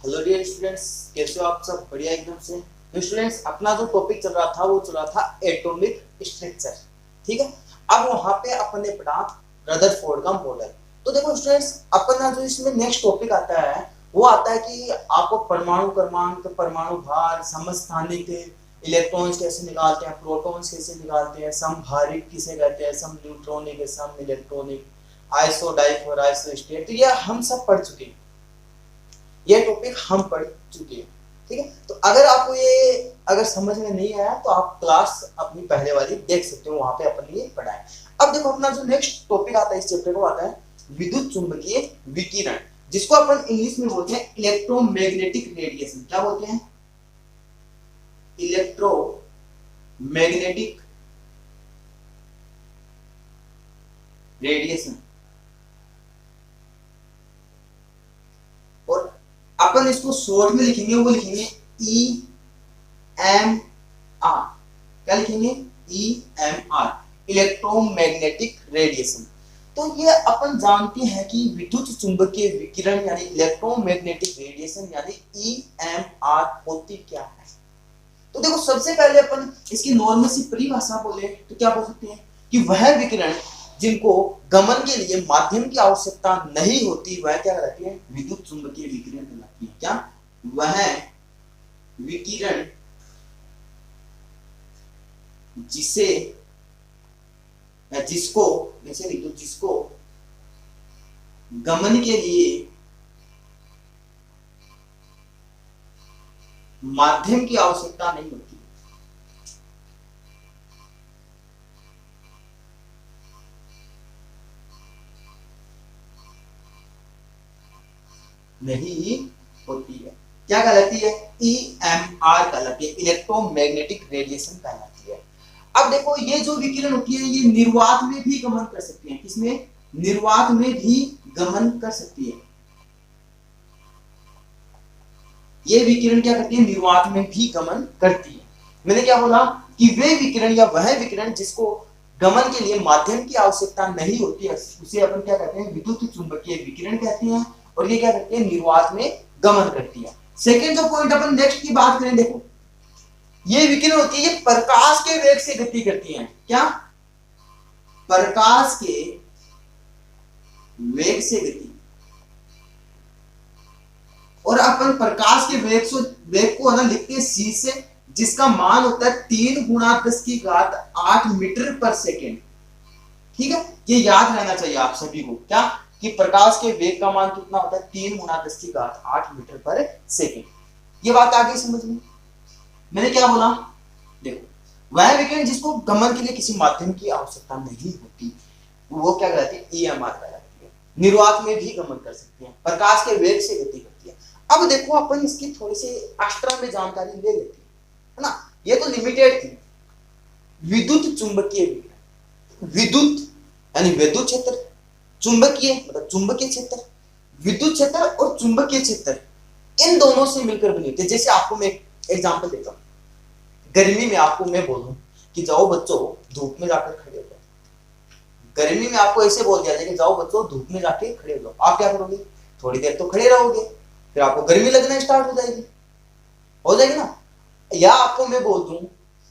Hello dear students, कैसे हो आप सब? बढ़िया एकदम से। तो स्टूडेंट्स, अपना जो टॉपिक चल रहा था वो चल रहा था एटॉमिक स्ट्रक्चर। ठीक है। अब वहां पे अपन ने पढ़ा रदरफोर्ड का मॉडल। तो देखो स्टूडेंट्स, अपना जो इसमें नेक्स्ट टॉपिक आता है वो आता है कि आपको परमाणु क्रमांक, परमाणु भार, समस्थानिक, इलेक्ट्रॉन्स कैसे निकालते हैं, प्रोटॉन्स कैसे निकालते हैं, समभारिक किसे कहते हैं, सम न्यूट्रॉनिक, सम इलेक्ट्रॉनिक, आइसो डाइपोर, आइसो स्टेट, तो ये हम सब पढ़ चुके हैं। ये टॉपिक हम पढ़ चुके हैं। ठीक है। तो अगर आपको ये अगर समझ में नहीं आया तो आप क्लास अपनी पहले वाली देख सकते हो, वहां पे अपन ने ये पढ़ा है। अब देखो अपना जो नेक्स्ट टॉपिक आता है इस चैप्टर को आता है विद्युत चुंबकीय विकिरण, जिसको अपन इंग्लिश में बोलते हैं इलेक्ट्रोमैग्नेटिक रेडिएशन। क्या बोलते हैं? Electromagnetic radiation. और अपन इसको शॉर्ट में लिखेंगे, वो लिखेंगे ई एम आर। क्या लिखेंगे? E M R, electromagnetic radiation. तो ये अपन जानते हैं कि विद्युत चुंबकीय विकिरण यानी इलेक्ट्रोमैग्नेटिक रेडिएशन यानी ई एम आर होती क्या है। तो देखो सबसे पहले अपन इसकी नॉर्मल सी परिभाषा बोले तो क्या बोल सकते हैं कि वह विकिरण जिनको गमन के लिए माध्यम की आवश्यकता नहीं होती वह क्या कहलाती है? विद्युत चुंबकीय विकिरण कहलाती है। क्या? वह विकिरण जिसे या जिसको जैसे लिख दो, जिसको गमन के लिए माध्यम की आवश्यकता नहीं होती। नहीं होती है। क्या कहलाती है? EMR कहलाती है, इलेक्ट्रोमैग्नेटिक रेडिएशन कहलाती है। अब देखो ये जो विकिरण होती है ये निर्वात में भी गमन कर सकती है। किसमें? निर्वात में भी गमन कर सकती है। ये विकिरण क्या करती है? निर्वात में भी गमन करती है। मैंने क्या बोला कि वे विकिरण या वह विकिरण जिसको गमन के लिए माध्यम की आवश्यकता नहीं होती है उसे अपन क्या कहते हैं? विद्युत चुंबकीय विकिरण कहते हैं। और ये क्या करती है? निर्वात में गमन करती है। सेकेंड जो पॉइंट अपन नेक्स्ट की बात करें, देखो ये विकिरण होती है ये प्रकाश के वेग से गति करती है। क्या? प्रकाश के वेग से गति। और अपन प्रकाश के वेग को है ना लिखते हैं c से, जिसका मान होता है 3 गुणा 10 की घात 8 मीटर पर सेकेंड। ठीक है, ये याद रहना चाहिए आप सभी को। क्या? कि प्रकाश के वेग का मान कितना होता है? 3 गुणा 10 की घात 8 मीटर पर सेकेंड। ये बात आगे समझ में। मैंने क्या बोला? देखो वह विकिरण जिसको गमन के लिए किसी माध्यम की आवश्यकता नहीं होती वो क्या कहलाती है? EMR कहलाती है। निर्वात में भी गमन कर सकती है, प्रकाश के वेग से गति करती है। अब देखो अपन इसकी थोड़ी सी एक्स्ट्रा में जानकारी ले लेते हैं, है ना। ये तो लिमिटेड थी। विद्युत चुंबकीय विकिरण, विद्युत यानी विद्युत क्षेत्र, चुंबकीय मतलब चुंबकीय क्षेत्र, विद्युत क्षेत्र और चुंबकीय क्षेत्र इन दोनों से मिलकर बनी होती है। जैसे आपको मैं एग्जांपल देता हूं, गर्मी में आपको मैं बोलूं कि जाओ बच्चों धूप में जाकर खड़े हो जाओ। गर्मी में आपको ऐसे बोल दिया जाए कि जाओ बच्चों धूप में जाके खड़े हो जाओ, आप क्या करोगे? थोड़ी देर तो खड़े रहोगे, फिर आपको गर्मी लगना स्टार्ट हो जाएगी ना। या आपको मैं बोल दूं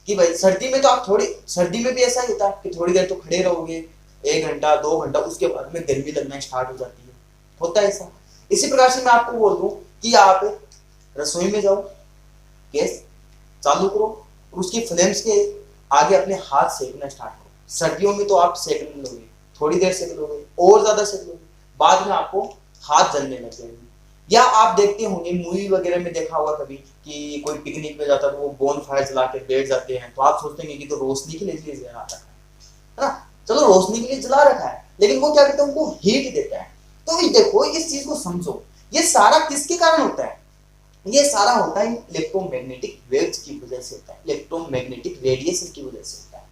कि भाई सर्दी में तो आप सर्दी में भी ऐसा ही होता है कि थोड़ी देर तो खड़े रहोगे, 1 घंटा 2 घंटा, उसके बाद में गर्मी लगना स्टार्ट हो जाती है, होता है ऐसा। इसी प्रकार से मैं आपको बोल दूं कि आप रसोई में जाओ, गैस चालू करो और उसकी फ्लेम्स के आगे अपने हाथ सेकना स्टार्ट करो। सर्दियों में तो आप सेकने लोगे, थोड़ी देर सेक लोगे, और ज्यादा सेक लोगे, बाद में आपको हाथ जलने लग जाएंगे। या आप देखते होंगे मूवी वगैरह में देखा होगा कभी कि कोई पिकनिक में जाता है तो वो बोन फायर जला के बैठ जाते हैं, तो आप सोचते हैं कि तो रोशनी के लिए जला रखा है ना। चलो रोशनी के लिए जला रखा है, लेकिन वो क्या करता है? उनको हीट देता है। तो देखो इस चीज को समझो, ये सारा किसके कारण होता है? ये सारा होता है इलेक्ट्रोमैग्नेटिक वेव्स की वजह से होता है, इलेक्ट्रोमैग्नेटिक रेडिएशन की वजह से होता है,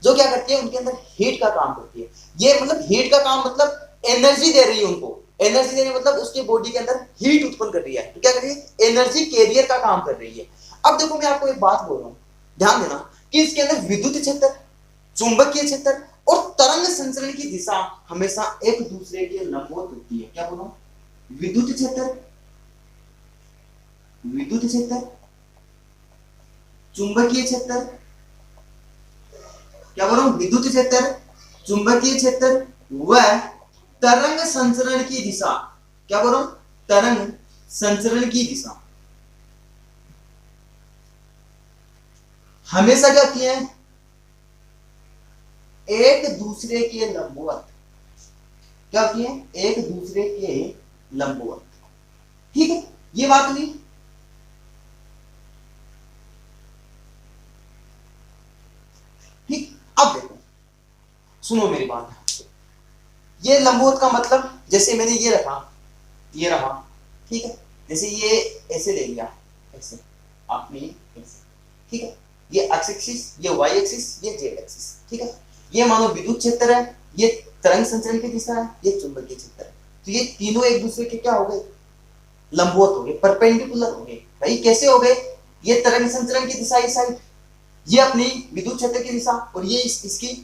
जो क्या करती है? उनके अंदर हीट का काम करती है। ये मतलब हीट का काम मतलब एनर्जी दे रही है उनको, एनर्जी देने मतलब उसके बॉडी के अंदर हीट उत्पन्न कर रही है। तो क्या कर रही है? एनर्जी कैरियर का काम कर रही है। अब देखो मैं आपको एक बात बोल रहा हूं, ध्यान देना कि इसके अंदर विद्युत क्षेत्र, चुंबकीय क्षेत्र और तरंग संचरण की दिशा हमेशा एक दूसरे के लंबवत होती है। क्या बोलो? विद्युत क्षेत्र, विद्युत क्षेत्र, चुंबकीय क्षेत्र, क्या बोल रहा हूं, विद्युत क्षेत्र, चुंबकीय क्षेत्र व तरंग संचरण की दिशा, क्या बोल रहा हूं, तरंग संचरण की दिशा हमेशा क्या होती है, एक दूसरे के लंबवत, क्या होती है, एक दूसरे के लंबवत। ठीक है, ये बात हुई। ठीक, अब देखो, सुनो मेरी बात, ये लंबवत का मतलब जैसे मैंने ये रखा, ये रहा, ठीक है, जैसे ये ऐसे ले लिया, ऐसे आपने ऐसे, ठीक है, ये एक्स एक्सिस, ये वाई एक्सिस, ये जेड एक्सिस, ठीक है, ये मानो विद्युत क्षेत्र है, ये तरंग संचरण की दिशा है, ये चुंबकीय क्षेत्र है। तो ये तीनों एक दूसरे के क्या हो गए, लंबवत हो गए, परपेंडिकुलर हो गए। भाई कैसे हो गए, ये तरंग संचरण की दिशा इस साइड, ये अपनी विद्युत क्षेत्र की दिशा, और ये इसकी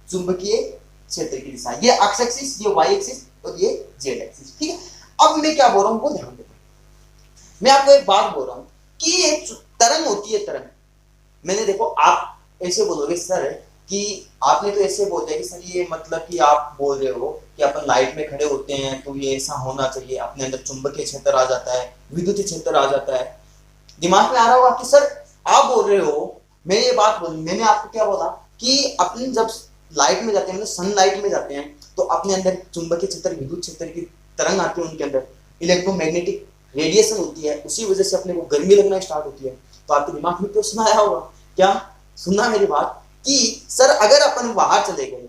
चुंबकीय क्षेत्र की दिशा, ये एक्स एक्सिस, ये वाई एक्सिस और ये जेड एक्सिस। ठीक है, अब मैं क्या बोल रहा हूं वो ध्यान देना, मैं आपको एक बात बोल रहा हूं कि ये तरंग होती है, तरंग, मैंने देखो आप ऐसे बोलोगे सर कि आपने तो ऐसे बोल दिया कि सर ये मतलब कि आप बोल रहे हो कि अपन लाइट में खड़े होते हैं तो ये ऐसा होना चाहिए, अपने अंदर चुंबकीय क्षेत्र आ जाता है, विद्युत क्षेत्र आ जाता है। दिमाग में आ रहा होगा कि सर आप बोल रहे हो, मैं ये बात बोली, मैंने आपको क्या बोला कि अपने जब लाइट में जाते हैं, मतलब सनलाइट में जाते हैं, तो अपने अंदर चुंबकीय क्षेत्र, विद्युत क्षेत्र की तरंग आती है, उनके अंदर इलेक्ट्रोमैग्नेटिक रेडिएशन होती है, उसी वजह से अपने को गर्मी लगना स्टार्ट होती है। तो आपके दिमाग में प्रश्न आया होगा, क्या सुनना मेरी बात, कि सर अगर अपन बाहर चले गए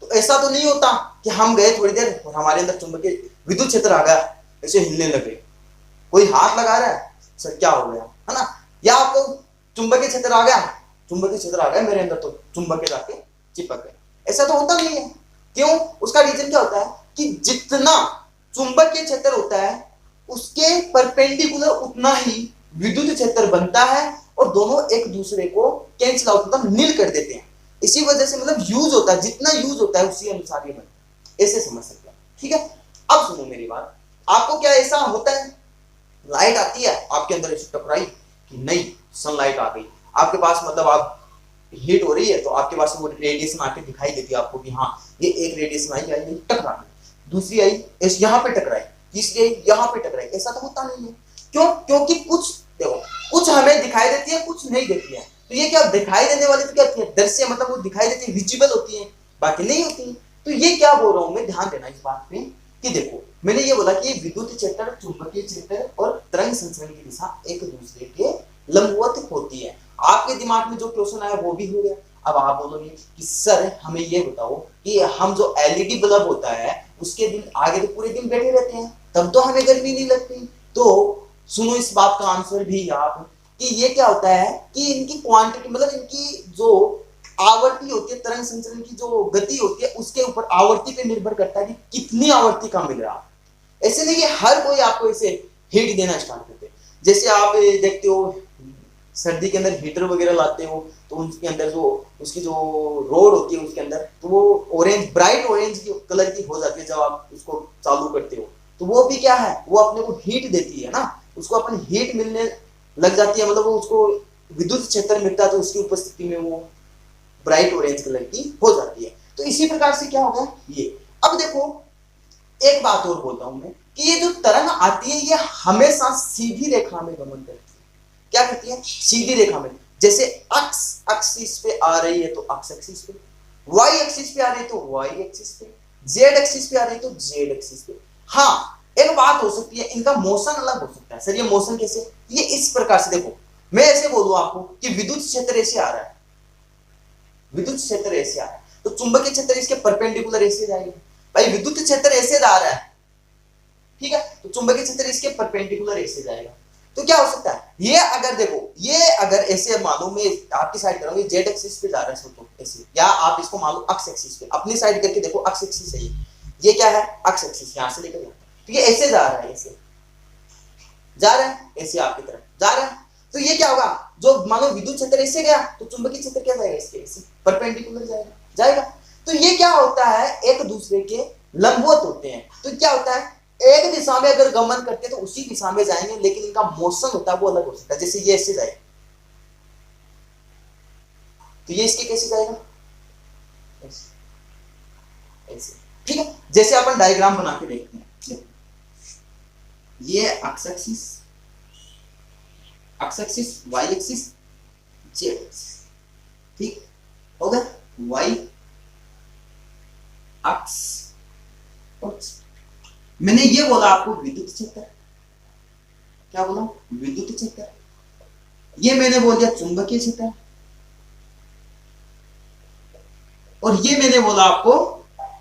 तो ऐसा तो नहीं होता कि हम गए थोड़ी देर और हमारे अंदर चुंबकीय विद्युत क्षेत्र आ गया, ऐसे हिलने लगे, कोई हाथ लगा रहा है, सर क्या हो गया, है ना, या आपको चुंबकीय क्षेत्र आ गया, चुंबकीय क्षेत्र आ गया मेरे अंदर तो चुंबकीय जाके चिपक गए, ऐसा तो होता नहीं है। क्यों, उसका रीजन क्या होता है कि जितना चुंबकीय क्षेत्र होता है उसके परपेंडिकुलर उतना ही विद्युत क्षेत्र बनता है, और दोनों एक दूसरे को कैंसिल आउट, मतलब नील कर देते हैं। इसी वजह से मतलब यूज होता है, जितना यूज होता है उसी अनुसार ये बनता है, ऐसे समझ सकते हैं। ठीक है, अब सुनो मेरी बात, आपको क्या ऐसा होता है, लाइट आती है आपके अंदर ऐसे टकराई कि नहीं, सनलाइट आ गई आपके पास, मतलब आप हीट हो रही है तो आपके पास वो रेडिएशन आके दिखाई देती है आपको कि हाँ ये एक रेडिएशन आई, टकरा गई, दूसरी आई यहाँ पे टकराई, तीसरी आई यहाँ पे टकराई, ऐसा तो होता नहीं है। क्यों, क्योंकि कुछ देखो, कुछ हमें दिखाई देती है, कुछ नहीं देती है। तो ये क्या दिखाई देने वाली तो क्या होती है, दृश्य, मतलब वो दिखाई देती है, विजिबल होती है, बाकी नहीं होती। तो ये क्या बोल रहा हूं मैं, ध्यान देना इस बात पे कि देखो मैंने ये बोला कि विद्युत क्षेत्र, चुंबकीय क्षेत्र और तरंग संचरण की दिशा एक दूसरे के लंबवत होती है। आपके दिमाग में जो क्वेश्चन आया वो भी हो गया। अब आप बोलोगे कि सर हमें ये बताओ कि हम जो एलईडी बल्ब होता है उसके दिन आगे तो पूरे दिन बैठे रहते हैं, तब तो हमें गर्मी नहीं लगती। तो सुनो इस बात का आंसर भी आप कि ये क्या होता है कि इनकी क्वांटिटी, मतलब इनकी जो आवर्ती होती है, तरंग संचरण की जो गति होती है उसके ऊपर आवर्ती पे निर्भर करता है कि कितनी आवर्ती का मिल रहा है। ऐसे नहीं कि हर कोई आपको ऐसे हीट देना स्टार्ट करते, जैसे आप देखते हो सर्दी के अंदर हीटर वगैरह लाते हो तो उसके अंदर जो उसकी जो रोड होती है उसके अंदर तो वो ऑरेंज, ब्राइट ऑरेंज की कलर की हो जाती है जब आप उसको चालू करते हो, तो वो भी क्या है, वो अपने को हीट देती है ना, उसको अपन हीट मिलने लग जाती है, मतलब वो उसको विद्युत क्षेत्र मिलता है तो उसकी उपस्थिति में वो ब्राइट ऑरेंज कलर की हो जाती है। तो इसी प्रकार से क्या होगा ये। अब देखो एक बात और बोलता हूं मैं कि ये जो तरंग आती है ये हमेशा सीधी रेखा में गमन करती है। क्या करती है, सीधी रेखा में, जैसे एक्स एक्सिस पे आ रही है तो एक्स एक्सिस पे, वाई एक्सिस पे आ रही है तो वाई एक्सिस पे, जेड एक्सिस पे आ रही है तो जेड एक्सिस पे। हाँ एक बात हो सकती है, इनका मोशन अलग हो सकता है। सर ये मोशन कैसे, ये इस प्रकार से देखो, मैं ऐसे बोलूं आपको कि विद्युत क्षेत्र ऐसे आ रहा है, विद्युत क्षेत्र ऐसे आ रहा है तो चुंबकीय क्षेत्र इसके परपेंडिकुलर ऐसे जाएगा। भाई विद्युत क्षेत्र ऐसे जा रहा है, ठीक है, तो चुंबकीय क्षेत्र इसके परपेंडिकुलर ऐसे जाएगा। तो क्या हो सकता है, ये अगर देखो, ये अगर ऐसे मानो मैं आपकी साइड करूंगी जेड एक्सिस पे जा रहा है तो ऐसे, या आप इसको मान लो एक्स एक्सिस पे, अपनी साइड करके देखो एक्स एक्सिस है, ये क्या है एक्स एक्सिस, यहां से लेकर तो ये ऐसे जा रहा है, ऐसे जा रहा है, ऐसे आपकी तरफ जा रहा है। तो ये क्या होगा, जो मानो विद्युत क्षेत्र ऐसे गया तो चुंबकीय क्षेत्र क्या जाएगा, इसके ऐसे परपेंडिकुलर जाएगा। तो ये क्या होता है, एक दूसरे के लंबवत होते हैं। तो क्या होता है एक दिशा में अगर गमन करते हैं तो उसी दिशा में जाएंगे, लेकिन इनका मोशन होता है वो अलग हो सकता है। जैसे ये ऐसे जाएगा तो ये इसके कैसे जाएगा, ऐसे, ठीक है। जैसे अपन डायग्राम बना के देखते हैं, ये X axis, Y axis, Z axis, ठीक हो गया। वाई एक्स, मैंने ये बोला आपको विद्युत क्षेत्र, क्या बोला, विद्युत क्षेत्र। ये मैंने बोल दिया चुंबकीय क्षेत्र, और ये मैंने बोला आपको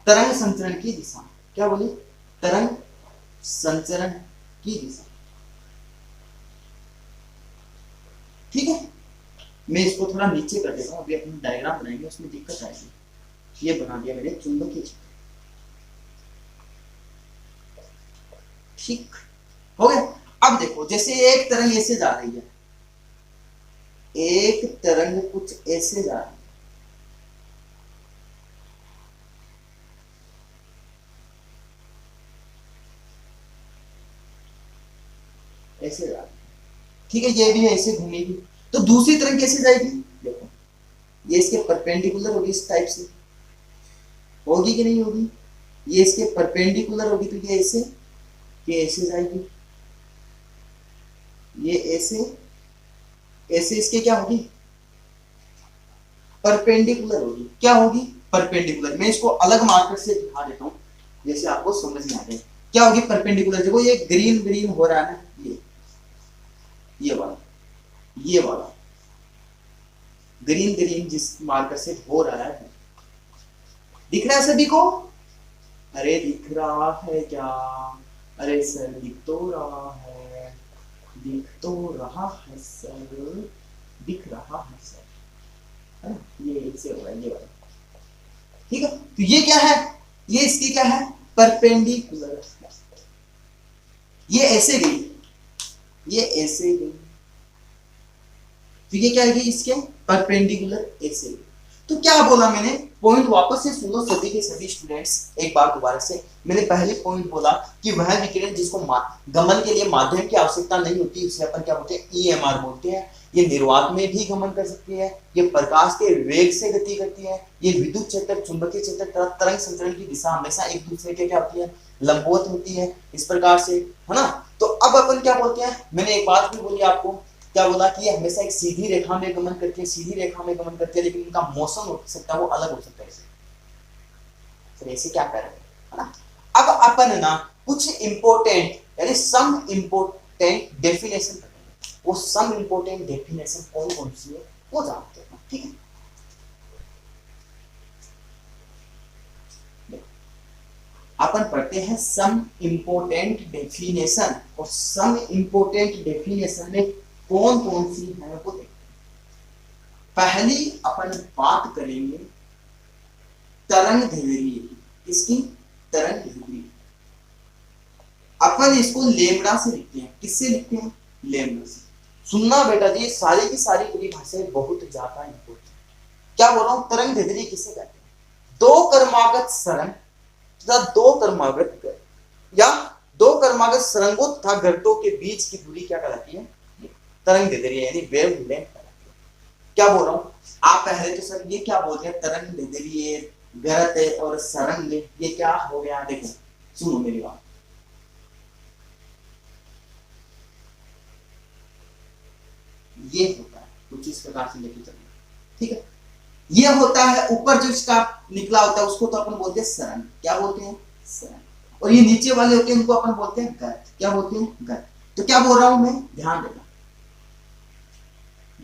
तरंग संचरण की दिशा, क्या बोली, तरंग संचरण की दिशा, ठीक है। मैं इसको थोड़ा नीचे कर देता हूं, अभी अपना डायग्राम बनाएंगे उसमें दिक्कत आएगी। ये बना दिया मैंने चुंबकीय क्षेत्र, ठीक हो गया। अब देखो जैसे एक तरंग ऐसे जा रही है, एक तरंग कुछ ऐसे जा रही है, ऐसे जा रही है, ठीक है। ये भी ऐसे घूमेगी, तो दूसरी तरंग कैसे जाएगी, देखो ये इसके परपेंडिकुलर होगी, इस टाइप से होगी कि नहीं होगी, ये इसके परपेंडिकुलर होगी तो ये ऐसे, ये ऐसे जाएगी, ये ऐसे, ऐसे इसके क्या होगी, परपेंडिकुलर होगी, क्या होगी, परपेंडिकुलर। मैं इसको अलग मार्कर से दिखा देता हूं जैसे आपको समझ में आ जाए, क्या होगी परपेंडिकुलर। देखो ये ग्रीन ग्रीन हो रहा है ना, ये वाला, ये वाला ग्रीन ग्रीन जिस मार्कर से हो रहा है, दिख रहा है सभी को, अरे दिख रहा है क्या, अरे सर दिख तो रहा है, दिख तो रहा है सर, दिख रहा है सर, है ना, ये इससे हो रहा है, ये वाला, ठीक है। तो ये क्या है, ये इसकी क्या है, परपेंडिकुलर, ये ऐसे गई, ये ऐसे गई, तो ये क्या है, इसके परपेंडिकुलर ऐसे गई। तो क्या बोला मैंने, पॉइंट वापस से सुनो सभी के सभी स्टूडेंट्स, एक बार दोबारा से। मैंने पहले पॉइंट बोला कि वह विकिरण जिसको गमन के लिए माध्यम की आवश्यकता नहीं होती उसे अपन क्या बोलते हैं, ईएमआर बोलते हैं। ये निर्वात में भी गमन कर सकती है, ये प्रकाश के वेग से गति करती है, ये विद्युत क्षेत्र, चुंबकीय क्षेत्र, तरंग संचरण की दिशा हमेशा एक दूसरे के क्या होती है, लंबवत होती है, इस प्रकार से, है ना। तो अब अपन क्या बोलते हैं, मैंने एक बात भी बोली आपको, क्या बोला कि ये हमेशा एक सीधी रेखा में गमन करती है, सीधी रेखा में गमन करती है, लेकिन इनका मौसम हो सकता है वो अलग हो सकता है इसे। फिर ऐसे क्या कर रहे हैं, है ना। अब अपन ना कुछ इंपॉर्टेंट यानी सम इंपॉर्टेंट डेफिनेशन करेंगे, वो सम इंपॉर्टेंट डेफिनेशन कौन कौन सी है वो जानते हैं, ठीक है। अपन पढ़ते हैं सम इंपॉर्टेंट डेफिनेशन, और सम इंपॉर्टेंट डेफिनेशन में कौन कौन सी है वो देखते हैं। पहली अपन बात करेंगे तरंग दैर्ध्य की, इसकी तरंग दैर्ध्य, अपन इसको लेमड़ा से लिखते हैं, किससे लिखते हैं, लेमड़ा से। सुनना बेटा जी, सारी की सारी परिभाषाएं बहुत ज्यादा इंपॉर्टेंट। क्या बोल रहा हूं, तरंग दैर्ध्य किसे कहते हैं, दो कर्मागत सरंग तथा दो कर्मागत गर्त, या दो कर्मागत सरंगों तथा गर्तों के बीच की दूरी क्या कहलाती है, तरंग दैर्ध्य यानी वेवलेंथ कहलाती है। क्या बोल रहा हूं, आप पहले तो सर ये क्या बोलते हैं, तरंग दैर्ध्य, गर्त और सरंग, ये क्या हो गया, देखो सुनो मेरी बात। ये होता है कुछ इस प्रकार से लेके चलना, ठीक है। ये होता है ऊपर जो इसका निकला होता है उसको तो अपन बोलते हैं सरंग, क्या बोलते हैं, सरंग। और ये नीचे वाले होते हैं उनको अपन बोलते हैं गर्त, क्या बोलते हैं, गर्त। तो क्या बोल रहा हूं मैं, ध्यान देना,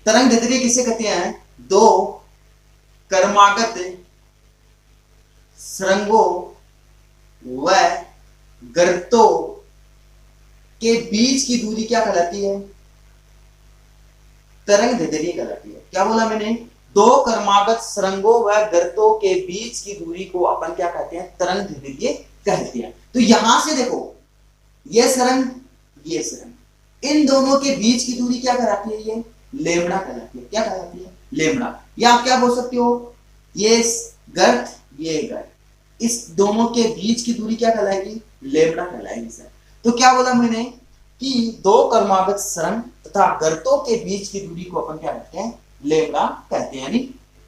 तरंग दैर्ध्य किसे कहते हैं, दो कर्मागत सरंगों व गर्तों के बीच की दूरी क्या कहलाती है, तरंग दैर्ध्य कहलाती है। क्या बोला मैंने, दो कर्मागत सरंगों व गर्तों के बीच की दूरी को अपन क्या कहते हैं, तरंग दैर्ध्य कहते हैं। तो यहां से देखो, ये सरंग, ये सरंग, इन दोनों के बीच की दूरी क्या कहलाती है, ये लेमड़ा कहलाती है। क्या कहलाती है, लेमड़ा। या आप क्या बोल सकते हो, ये गर्त, ये गर्त, इस दोनों के बीच की दूरी क्या कहलाएगी, लेमड़ा कहलाएगी सर। तो क्या बोला मैंने कि दो क्रमागत सुरंग तथा गर्तों के बीच की दूरी को अपन क्या कहते हैं, लेमड़ा कहते हैं, यानी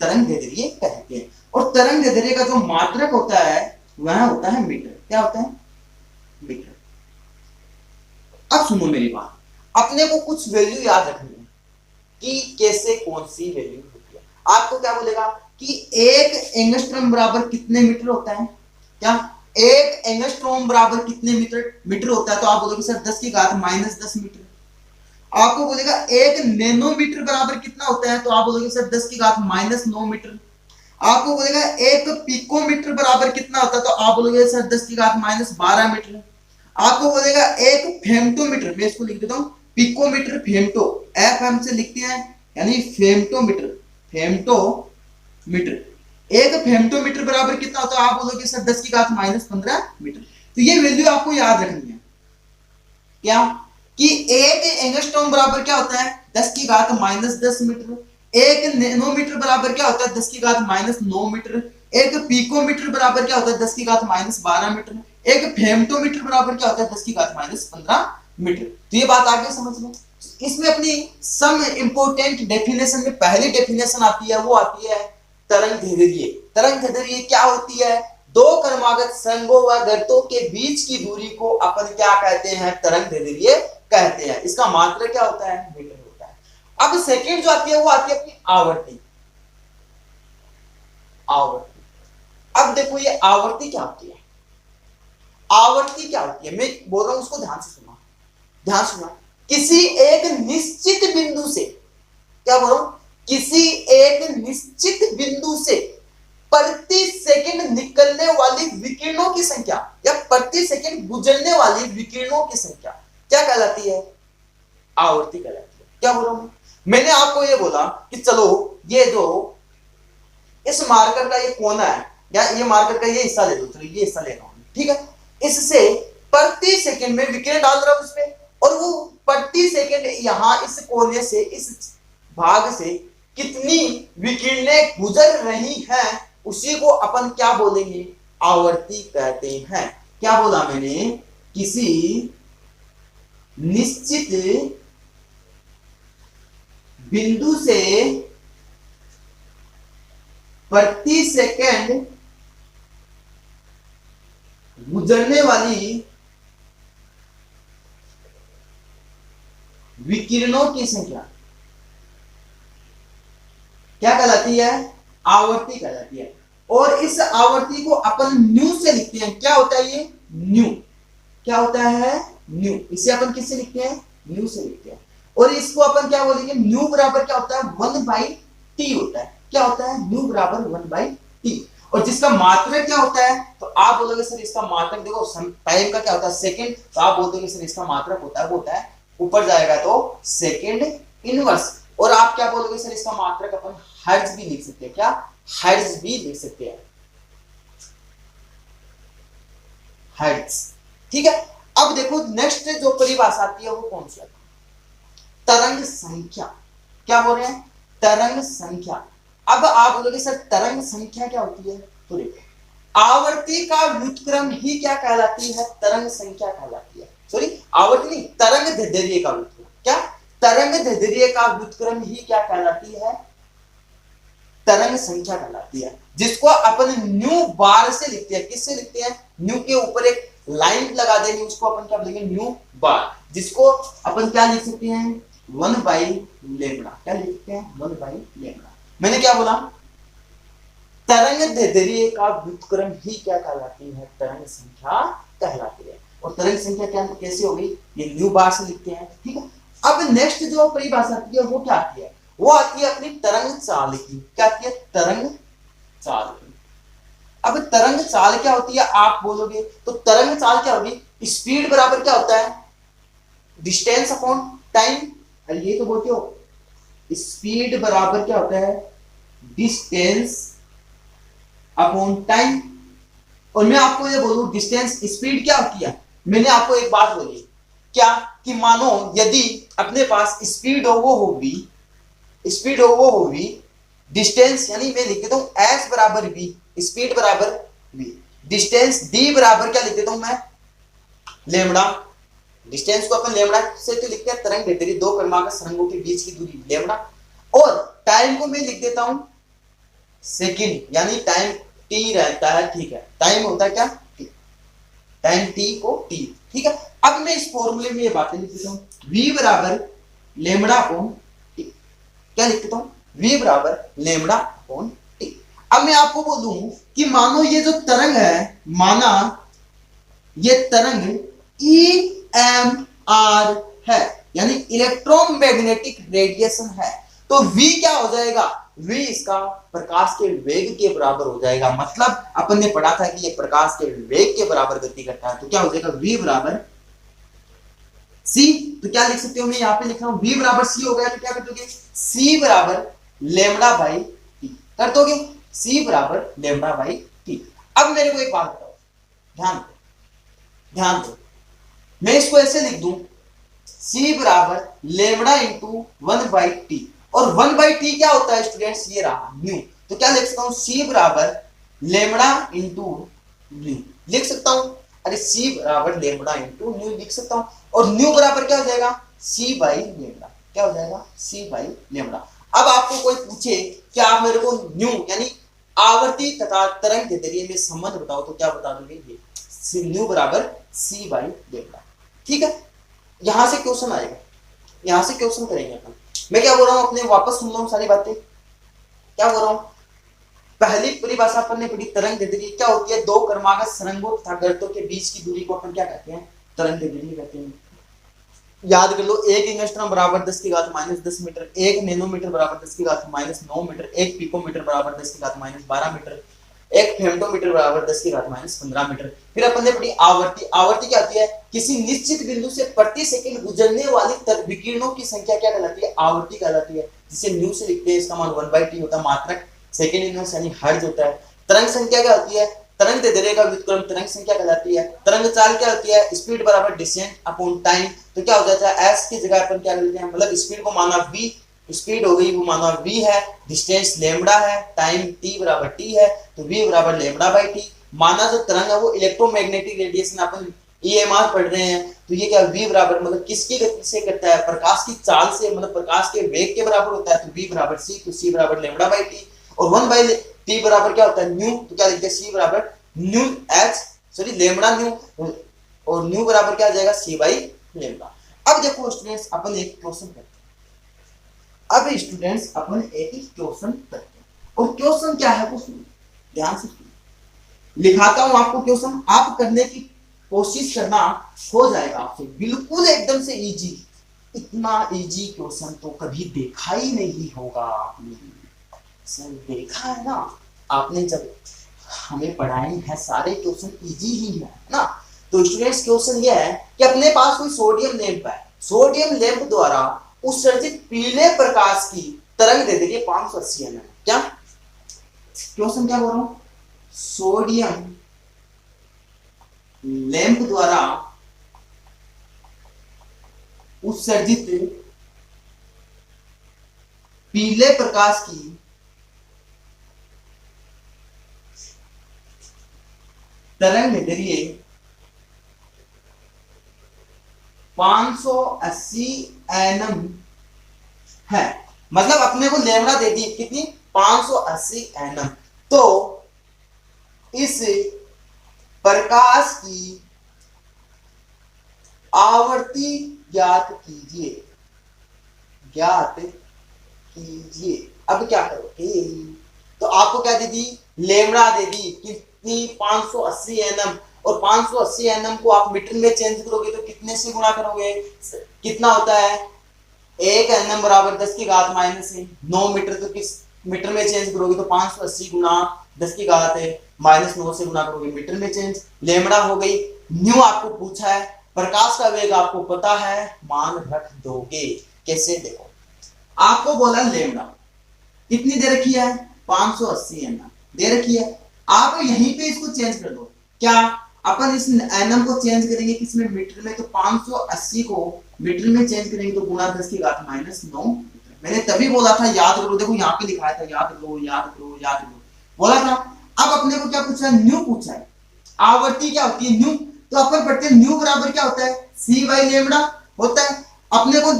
तरंग दैर्ध्य कहते हैं। और तरंग दैर्ध्य का जो मात्रक होता है वह होता है मीटर। क्या होता है, मीटर। अब सुनो मेरी बात, अपने को कुछ वैल्यू याद रखनी है कि कैसे कौन सी वैल्यू होती है। आपको क्या बोलेगा कि एक एंगस्ट्रॉम बराबर कितने मीटर होता है, क्या एक एंगस्ट्रॉम बराबर कितने मीटर होता है, तो आप बोलोगे सर 10 की घात -10 मीटर। आपको बोलेगा एक नैनोमीटर बराबर कितना होता है, तो आप बोलोगे सर 10 की घात -9 मीटर। आपको बोलेगा एक पिकोमीटर बराबर कितना होता है, तो आप बोलोगे सर 10 की घात -12 मीटर। आपको बोलेगा एक फेम्टोमीटर, मैं इसको लिख देता हूं पिकोमीटर फेम्टो, एफएम से लिखते हैं यानी फेम्टोमीटर, फेम्टोमीटर। एक फेम्टोमीटर बराबर कितना होता है, आप बोलोगे सर 10 की घात -15 मीटर। तो ये वैल्यू आपको याद रखनी है, क्या कि एक एंगस्ट्रॉम बराबर क्या होता है 10 की घात -10 मीटर, एक नैनोमीटर बराबर क्या होता है 10 की घात -9 मीटर, एक पिकोमीटर बराबर क्या होता है 10 की घात -12 मीटर, एक फेम्टोमीटर बराबर क्या होता है 10 की घात -15 मीटर। तो ये बात आगे समझ लो। इसमें अपनी सम इंपोर्टेंट डेफिनेशन में पहली डेफिनेशन आती है, वो आती है तरंग दैर्ध्य। तरंग दैर्ध्य क्या होती है, दो क्रमागत संघों व गर्तों के बीच की दूरी को अपन क्या कहते हैं, तरंग दैर्ध्य कहते हैं। इसका मात्रक क्या होता है, मीटर होता है। अब सेकंड जो आती है वो आती है अपनी आवर्ती। आवर्ती, अब देखो ये आवर्ती क्या होती है, आवर्ती क्या होती है, मैं बोल रहा हूं उसको ध्यान से सुना, ध्यान सुना। किसी एक निश्चित बिंदु से, क्या बोल रहा हूं, किसी एक निश्चित बिंदु से प्रति सेकंड निकलने वाली विकिरणों की संख्या या प्रति सेकंड गुजरने वाली विकिरणों की संख्या क्या कहलाती है, आवर्ती कहलाती है। क्या बोल रहा हूं मैंने आपको ये बोला कि चलो ये जो इस मार्कर का ये कोना है या ये मार्कर का ये हिस्सा ले लो, चलो ये हिस्सा ले रहा हूं, ठीक है, इससे प्रति सेकंड में विकिरण डाल रहा हूं उसमें, और वो प्रति सेकंड यहां इस कोने से इस भाग से कितनी विकिरणें गुजर रही हैं उसी को अपन क्या बोलेंगे, आवर्ती कहते हैं। क्या बोला मैंने, किसी निश्चित बिंदु से प्रति सेकंड गुजरने वाली विकिरणों की संख्या क्या कहलाती है, आवर्ती कहलाती है। और इस आवर्ती को अपन न्यू से लिखते हैं। क्या होता है ये, न्यू। क्या होता है, न्यू। इसे अपन किससे लिखते हैं, न्यू से लिखते हैं। और इसको अपन क्या बोलेंगे, न्यू बराबर क्या होता है 1/t होता है। क्या होता है, न्यू बराबर 1/t। और जिसका मात्रक क्या होता है, तो आप बोलोगे सर इसका मात्रक देखो, टाइम का क्या होता है सेकंड, तो आप बोलोगे सर इसका मात्रक होता है वो होता है ऊपर जाएगा तो सेकंड इनवर्स। और आप क्या बोलोगे सर इसका मात्रक अपन हर्ट्ज भी लिख सकते हैं। क्या, हर्ट्ज भी लिख सकते हैं, हर्ट्ज, ठीक है। अब देखो नेक्स्ट जो परिभाषा आती है वो कौन सी आती है, तरंग संख्या। क्या बोल रहे हैं, तरंग संख्या। अब आप बोलोगे सर तरंग संख्या क्या होती है, तो देखो आवर्ती का व्युत्क्रम ही क्या कहलाती है, तरंग संख्या कहलाती है। सॉरी आवर्ती नहीं, तरंग दैर्ध्य का व्युत्क्रम। क्या, तरंग दैर्ध्य का व्युत्क्रम ही क्या कहलाती है, तरंग संख्या कहलाती है। जिसको अपन न्यू बार से लिखते हैं। किससे लिखते हैं, न्यू के ऊपर एक लाइन लगा देंगे, उसको अपन क्या बोलेंगे, न्यू बार। जिसको अपन क्या लिख सकते हैं, 1/λ। क्या लिख सकते हैं, 1/λ। मैंने क्या बोला, तरंग दैर्ध्य का व्युत्क्रम ही क्या कहलाती है, तरंग संख्या कहलाती है। और तरंग संख्या क्या कैसे होगी, ये न्यू बार से लिखते हैं, ठीक है। अब नेक्स्ट जो परिभाषा आती है वो क्या आती है, वो आती है अपनी तरंग चाल की। क्या आती है, तरंग चाल की। अब तरंग चाल क्या होती है आप बोलोगे, तो तरंग चाल क्या होगी, स्पीड बराबर क्या होता है, डिस्टेंस अपॉन टाइम। अरे ये तो बोलते हो, स्पीड बराबर क्या होता है, डिस्टेंस अपॉन टाइम। और मैं आपको ये बोलूं डिस्टेंस स्पीड क्या होती है, मैंने आपको एक बात बोली क्या, कि मानो यदि अपने पास स्पीड हो वो होगी, स्पीड हो वो होगी, डिस्टेंस यानी मैं लिख देता हूं s बराबर v, स्पीड बराबर v। डिस्टेंस डी बराबर क्या लिख देता हूं मैं, लेमड़ा। डिस्टेंस को अपन लेमड़ा से तो लिखते हैं तरंग दैर्ध्य दो क्रमांक सरंगों के बीच की दूरी लेमड़ा, और टाइम को मैं लिख देता हूं सेकंड, यानी टाइम टी रहता है, ठीक है, टाइम होता है क्या टी, टाइम टी को टी, ठीक है। अब मैं इस फॉर्मूले में ये बातें लिख देता हूं, v बराबर लेमड़ा अपॉन टी, क्या लिख देता हूं, v बराबर लेमड़ा अपॉन टी। अब मैं आपको बोलूं कि मानो ये जो तरंग है, माना ये तरंग EMR है, यानी इलेक्ट्रोमैग्नेटिक रेडिएशन है, तो v क्या हो जाएगा, v इसका प्रकाश के वेग के बराबर हो जाएगा। मतलब अपन ने पढ़ा था कि ये प्रकाश के वेग के बराबर गति करता है, तो क्या हो जाएगा, v बराबर c। तो क्या लिख सकते हो, मैं यहां पे लिख रहा हूं v बराबर c हो गया, तो क्या कर दोगे, c बराबर लेमड़ा बाई टी कर दोगे, c बराबर लेमड़ा बाई टी। अब मेरे को एक बात बताओ, ध्यान दो, मैं इसको ऐसे लिख दूं, c बराबर लेमड़ा इंटू 1/t, और 1/t क्या होता है स्टूडेंट्स, ये रहा न्यू। तो क्या लिख सकता हूं, c बराबर लेमड़ा इंटू न्यू लिख सकता हूं, अरे c बराबर लेमड़ा इंटू न्यू लिख सकता हूं, और न्यू बराबर क्या हो जाएगा, c बाई लेमड़ा, क्या हो जाएगा, c बाई लेमड़ा। अब आपको कोई पूछे कि आप मेरे को न्यू यानी आवर्ती तथा तरंग के जरिए में संबंध बताओ, तो क्या बता दोगे, ये न्यू बराबर c बाई लेमड़ा, ठीक है। यहां से क्वेश्चन आएगा, यहां से क्वेश्चन करेंगे अपन। मैं क्या बोल रहा हूं, अपने वापस सुन लो सारी बातें, क्या बोल रहा हूं, पहली परिभाषा अपन ने पढ़ी, तरंग दैर्ध्य क्या होती है, दो क्रमागत सरंगों तथा गर्तों के बीच की दूरी को अपन क्या कहते हैं, तरंग दैर्ध्य कहते हैं। याद कर लो, 1 एंगस्ट्रॉम बराबर 10 की घात -10 मीटर, 1 नैनोमीटर बराबर 10 की घात -9 मीटर, 1 पिकोमीटर बराबर 10 की घात -12 मीटर, 1 फेम्टोमीटर बराबर 10 की घात -15 मीटर। फिर अपन ने पढ़ी आवर्ती, आवर्ती क्या होती है, किसी निश्चित बिंदु से प्रति सेकंड गुजरने वाली विकिरणों की संख्या क्या कहलाती है, आवर्ती कहलाती है, जिसे न्यू से लिखते हैं, इसका मान 1/t होता है, मात्रक सेकंड इनवर्स यानी हर्ट्ज होता है। तरंग संख्या क्या होती है, तरंग दैर्ध्य का व्युत्क्रम तरंग संख्या कहलाती है। तरंग चाल क्या होती है, स्पीड बराबर डिस्टेंस अपॉन टाइम, तो क्या हो जाता है, s की जगह अपन क्या लेते हैं, मतलब स्पीड को माना v, स्पीड हो गई वो माना v है, डिस्टेंस लेमड़ा है, टाइम t बराबर t है, तो v बराबर लेमड़ा बाई t। माना जो तरंग है वो इलेक्ट्रोमैग्नेटिक रेडिएशन अपन EMR पढ़ रहे हैं, तो ये क्या v बराबर मतलब किसकी गति से करता है, प्रकाश की चाल से, मतलब प्रकाश के वेग के बराबर होता है, तो v बराबर c, तो c बराबर लेमड़ा बाई t, और 1/t बराबर क्या होता है न्यू, तो क्या लिखते हैं, c बराबर new h sorry lambda new, और न्यू बराबर क्या आ जाएगा, c बाई लेमड़ा। अब देखो स्टूडेंट्स, अपन एक क्वेश्चन करते हैं, अब स्टूडेंट्स अपन एक क्वेश्चन करते हैं, और क्वेश्चन क्या है वो सुनो ध्यान से, लिखाता हूं आपको क्वेश्चन, आप करने की कोशिश करना, हो जाएगा आपसे बिल्कुल एकदम से इजी। इतना इजी क्वेश्चन तो कभी देखा ही नहीं होगा आपने, सर देखा है ना आपने, जब हमें पढ़ाई है सारे क्वेश्चन इजी ही है ना। तो स्टूडेंट्स क्वेश्चन ये है कि अपने पास कोई सोडियम लैंप है, सोडियम लैंप द्वारा उत्सर्जित पीले प्रकाश की तरंग दैर्ध्य 580 mm, क्या क्वेश्चन क्या बोल रहा हूं, सोडियम लैंप द्वारा उत्सर्जित पीले प्रकाश की तरंग दैर्ध्य 580 nm है, मतलब अपने को लेमड़ा दे दी कितनी, 580 nm। तो इस प्रकाश की आवर्ती ज्ञात कीजिए, ज्ञात कीजिए। अब क्या करोगे, तो आपको क्या दे दी, लेमड़ा दे दी कितनी, 580 nm, और 580 nm को आप मीटर में चेंज करोगे तो कितने से गुणा करोगे, कितना होता है, 1 nm बराबर 10 की घात -9 मीटर, तो किस मीटर में चेंज करोगे, तो 580 गुना 10 की घात -9 से गुणा करोगे, मीटर में चेंज। लेमड़ा हो गई, न्यू आपको पूछा है, प्रकाश का वेग आपको पता है, मान रख दोगे कैसे, देखो आपको बोला लेमड़ा कितनी दे रखी है, 580 nm दे रखी है, आप यहीं पे इसको चेंज कर दो, क्या अपन इस एनएम को चेंज करेंगे किसमें, मीटर में, तो 580 को मीटर में चेंज करेंगे तो गुणा 10 की घात -9। मैंने तभी बोला था याद करो, देखो यहाँ पे लिखा था याद करो याद करो याद करो बोला था। अब अपने को क्या पूछा है, न्यू पूछा है, आवर्ती क्या होती है न्यू, तो अपन पढ़ते हैं न्यू बराबर क्या होता है सी बाई लेमड़ा होता है। अपने को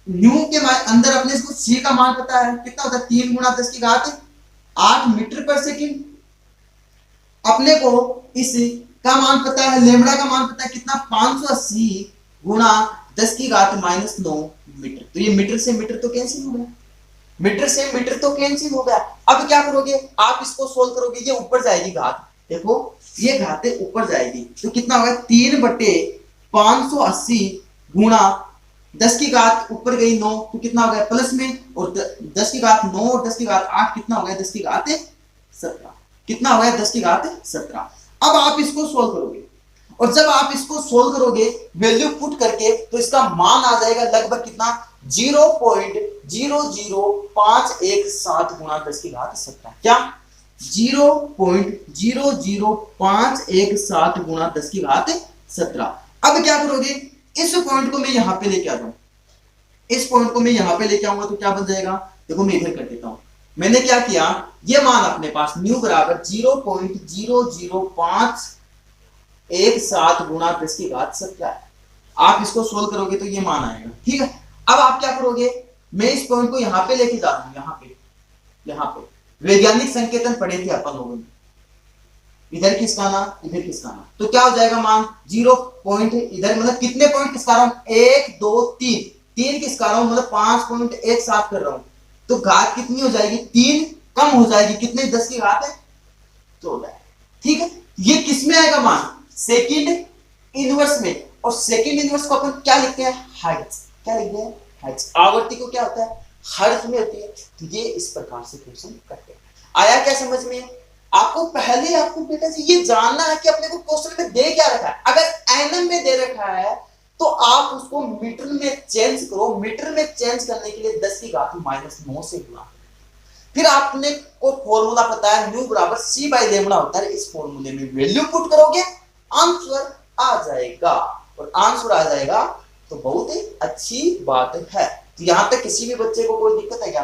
न्यू के अंदर अपने को सी का मान पता है कितना होता है 3 गुणा 10 की घात 8 मीटर पर सेकंड। अपने को इस का मान पता है लेमड़ा का मान पता है कितना 580 गुणा 10 की घात -9 मीटर। तो ये मीटर से मीटर तो कैंसिल हो गया, मीटर से मीटर तो कैंसिल हो गया। अब क्या करोगे आप इसको सोल्व करोगे, ये ऊपर जाएगी घात, देखो ये घातें ऊपर जाएगी तो कितना होगा 3/580 गुणा 10 की घात ऊपर गई 9 तो कितना हो गया प्लस में, और 10 की घात 9 और 10 की घात 8 कितना हो गया 10 की घात 17, कितना हो गया 10 की घात 17। अब आप इसको सोल्व करोगे और जब आप इसको सोल्व करोगे वैल्यू पुट करके तो इसका मान आ जाएगा लगभग कितना 0.00517 गुणा 10 की घात 17। क्या 0.00517 गुणा 10 की घात 17। अब क्या करोगे इस पॉइंट को मैं यहां पे लेके आ जाऊं, इस पॉइंट को मैं यहां पे लेके आऊंगा तो क्या बन जाएगा, देखो मैं इधर कर देता हूं। मैंने क्या किया ये मान अपने पास न्यू बराबर 0.00517 गुणा 10 की घात 17 है। आप इसको सोल्व करोगे तो ये मान आएगा, ठीक है। अब आप क्या करोगे मैं इस पॉइंट को यहां पे लेके जा रहा हूं, यहां पे वैज्ञानिक संकेतन पढ़े थे अपन लोगों ने, इधर किसका ना इधर किसका ना, तो क्या हो जाएगा मान 0 पॉइंट इधर मतलब कितने पॉइंट किसका रहा हूं 1 2 3 3 किसका रहा हूं मतलब 5.17 कर रहा हूं तो घात कितनी हो जाएगी 3 कम हो जाएगी कितने 10 की घात है 14, ठीक है। ये किस में आएगा मान सेकंड इनवर्स में, और सेकंड इनवर्स को अपन क्या लिखते हैं हर्ट्ज, क्या लिखते हैं हर्ट्ज। आवर्ती को क्या होता है हर्ट्ज में होती है। तो ये इस प्रकार से क्वेश्चन करते हैं। आया क्या समझ में, आपको पहले आपको बेटा जी ये जानना है कि अपने को क्वेश्चन में दे क्या रखा है। अगर एनएम में दे रखा है तो आप उसको मीटर में चेंज करो, मीटर में चेंज करने के लिए 10 की घात -9 से गुणा, फिर आपने को फॉर्मूला पता है न्यू बराबर सी बाई लेमड़ा होता है, इस फॉर्मूले में वैल्यू पुट करोगे आंसर आ जाएगा, और आंसर आ जाएगा तो बहुत ही अच्छी बात है। तो यहां तक किसी भी बच्चे को कोई दिक्कत है क्या,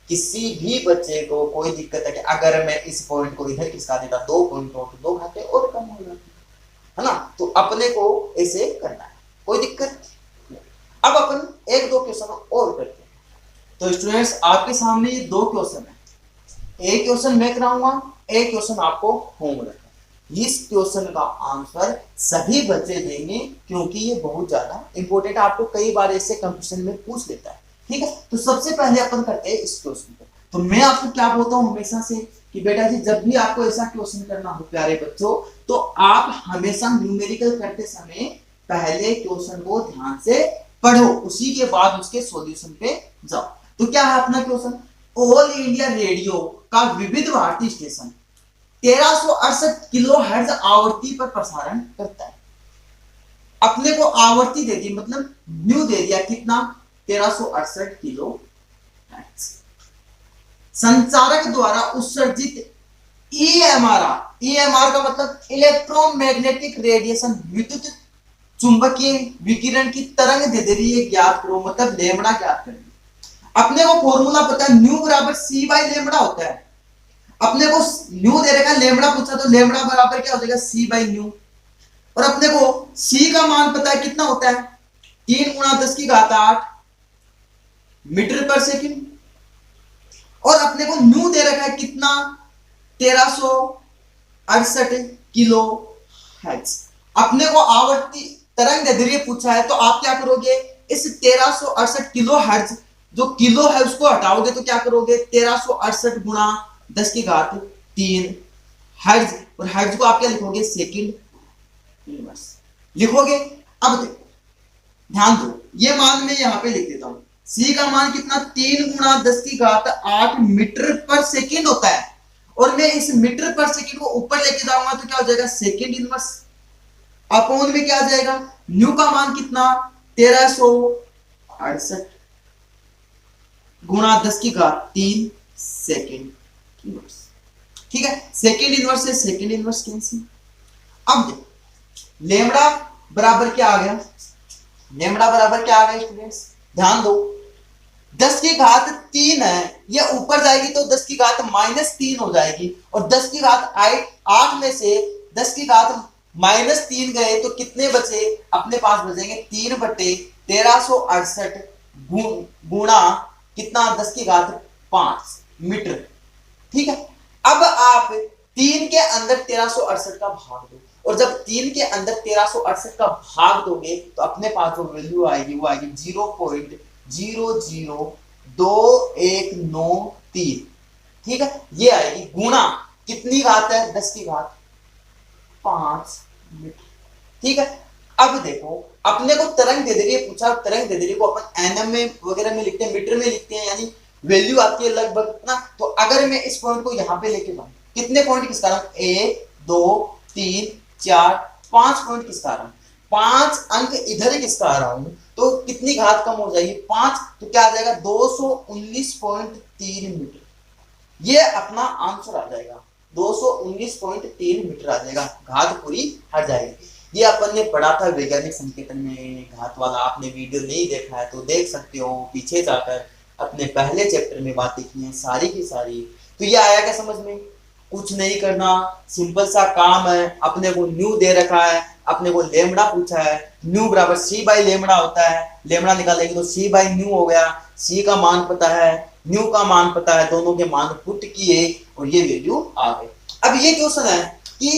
किसी भी बच्चे को कोई दिक्कत है कि अगर मैं इस पॉइंट को इधर खिसका देता 2 पॉइंट तो 2 घाटे और कम हो जाती है ना। तो अपने को ऐसे करना है, कोई दिक्कत। अब अपन 1-2 क्वेश्चन और करते हैं। तो स्टूडेंट्स आपके सामने ये 2 क्वेश्चन है, एक क्वेश्चन मैं कराऊंगा, एक क्वेश्चन आपको होमवर्क है। इस क्वेश्चन का आंसर सभी बच्चे देंगे क्योंकि ये बहुत ज्यादा इंपॉर्टेंट है, आपको कई बार ऐसे कंपटीशन में पूछ लेता है, ठीक है। तो सबसे पहले अपन करते हैं इस क्वेश्चन को। तो मैं आपको क्या बोलता हूं हमेशा से कि बेटा जी जब भी आपको ऐसा क्वेश्चन करना हो प्यारे बच्चों तो आप हमेशा न्यूमेरिकल करते समय पहले क्वेश्चन को ध्यान से पढ़ो, उसी के बाद उसके सॉल्यूशन पे जाओ। तो क्या है अपना क्वेश्चन, ऑल इंडिया रेडियो का विविध भारती स्टेशन 1368 किलोहर्ट्ज आवृत्ति पर प्रसारण करता है। अपने को आवृत्ति दे दी मतलब न्यू दे दिया कितना 1368 किलो हर्ट्ज। संचारक द्वारा उत्सर्जित ईएमआर का मतलब इलेक्ट्रोमैग्नेटिक रेडिएशन विद्युत चुंबकीय विकिरण की तरंग दे रही है, ज्ञात करो मतलब लेमड़ा ज्ञात करेंगे। अपने को फॉर्मूला पता है न्यू बराबर सी बाई लेमड़ा होता है। अपने को न्यू दे रखा लेमड़ा पूछा तो लेमड़ा बराबर क्या हो जाएगा सी बाई न्यू, और अपने को सी का मान पता है कितना होता है 3 गुणा 10 की घात 8 मीटर पर सेकंड, और अपने को न्यू दे रखा है कितना 1368 किलो हर्ट्ज। अपने को आवर्ती तरंग दैर्ध्य पूछा है तो आप क्या करोगे इस 1368 किलो हर्ट्ज जो किलो है उसको हटाओगे तो क्या करोगे 1368 गुणा 10 की घात 3 हर्ट्ज, और हर्ट्ज को आप क्या लिखोगे सेकंड इनवर्स लिखोगे। अब ध्यान दो ये मान मैं यहां पे लिख देता हूं, सी का मान कितना 3 गुणा 10 की घात 8 मीटर पर सेकंड होता है, और मैं इस मीटर पर सेकंड को ऊपर लेके जाऊंगा तो क्या हो जाएगा सेकंड इनवर्स अपॉन में क्या आ जाएगा न्यू का मान कितना 1368 गुणा 10 की घात 3 सेकंड इनवर्स, ठीक है। सेकंड इनवर्स से सेकंड इनवर्स कैंसिल। अब देखो लेमड़ा बराबर क्या आ गया, लेमड़ा बराबर क्या आ गया स्टूडेंट्स ध्यान दो 10 की घात 3 है, ये ऊपर जाएगी तो 10 की घात -3 हो जाएगी, और 10 की घात 8 में से 10 की घात -3 गए तो कितने बचे अपने पास? बचेंगे 3/1368 गुणा कितना? 10 की घात 5 मीटर। ठीक है, अब आप 3 के अंदर 1368 का भाग दो, और जब 3 के अंदर 1368 का भाग दोगे तो अपने पास जो वैल्यू आएगी वो आएगी 0.002193। ठीक है, ये आएगी गुणा कितनी घात है? 10 की घात 5 मीटर। ठीक है, अब देखो अपने को तरंग दे दे रही है, पूछा तरंग दे दे रही है, को अपन एनएम में वगैरह में लिखते हैं, मीटर में लिखते हैं, यानी वैल्यू आती है लगभग ना। तो अगर मैं इस पॉइंट को यहां पे लेके जाऊं, कितने पॉइंट किसका रहा हूं? 1 2 3 4 5 पॉइंट किसका रहा हूं? 5 अंक इधर किसका आ रहा हूं, तो कितनी घात कम हो जाएगी? 5, तो क्या आ जाएगा? 219.3 मीटर। ये अपना आंसर आ जाएगा, 219.3 मीटर आ जाएगा, घात पूरी हट जाएगी। ये अपन ने पढ़ा था वैज्ञानिक संकेतन में घात वाला, आपने वीडियो नहीं देखा है तो देख सकते हो, पीछे जाकर अपने पहले चैप्टर में बातें की हैं सारी की सारी। तो ये आया क्या समझ में? कुछ नहीं करना, सिंपल सा काम है। अपने को न्यू दे रखा है, अपने को लेमड़ा पूछा है, न्यू बराबर सी बाई लेमड़ा होता है, लेमड़ा निकालेंगे तो सी बाई न्यू हो गया, सी का मान पता है, न्यू का मान पता है, दोनों के मान पुट किए और ये वैल्यू आ गई। अब ये क्वेश्चन है कि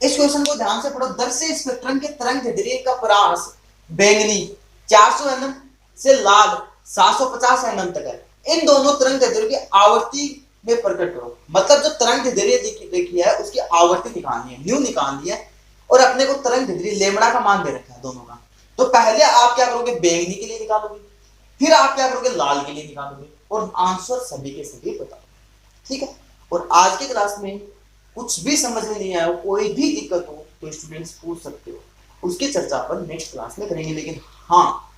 इस क्वेश्चन को ध्यान से पढ़ो। दर्शे स्पेक्ट्रम के तरंग दैर्ध्य का परास बैंगनी 400 एनएम से लाल 750 एनएम तक है, इन दोनों तरंग दैर्ध्य की आवर्ती में प्रकट करो। मतलब जो तरंग दैर्ध्य देखी है उसकी आवर्ती निकालनी है, न्यू निकालनी है, और अपने को तरंग दैर्ध्य लेमड़ा का मान दे रखा है दोनों का। तो पहले आप क्या करोगे? बैंगनी के लिए निकालोगे, फिर आप क्या करोगे? लाल के लिए निकालोगे, और आंसर सभी के सभी बताओ। ठीक है, और आज के क्लास में कुछ भी समझ में नहीं आया, कोई भी दिक्कत हो तो स्टूडेंट्स पूछ सकते हो, उसकी चर्चा अपन नेक्स्ट क्लास में करेंगे। लेकिन हाँ,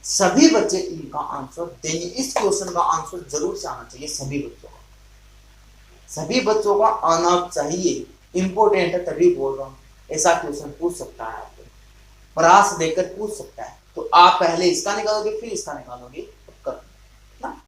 सभी बच्चे इनका आंसर देंगे, इस क्वेश्चन का आंसर जरूर से आना चाहिए सभी बच्चों का, सभी बच्चों का आना चाहिए, इंपॉर्टेंट है तभी बोल रहा हूं। ऐसा क्वेश्चन पूछ सकता है आपको, परास देकर पूछ सकता है, तो आप पहले इसका निकालोगे फिर इसका निकालोगे।